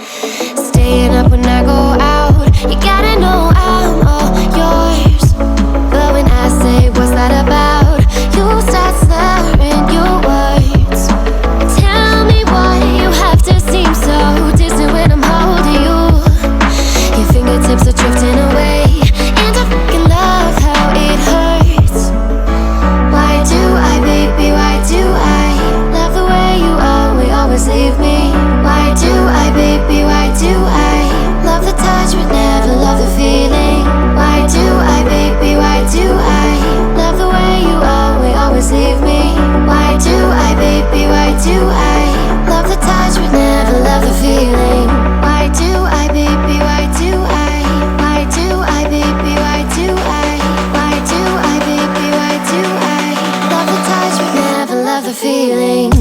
Staying up when I go out, you gotta know I'm all yours. But when I say what's that about, you start slurring your words. Tell me why you have to seem so distant when I'm holding you. Your fingertips are drifting away, and I fucking love how it hurts. Why do I, baby, why do I love the way you always leave me? Why do I, baby, why do I love the touch but never love the feeling? Why do I, baby, why do I love the way you always leave me? Why do I, baby, why do I love the touch but never love the feeling? Why do I, baby, why do I? Why do I, baby, why do I? Why do I, baby, why do I love the touch but never love the feeling?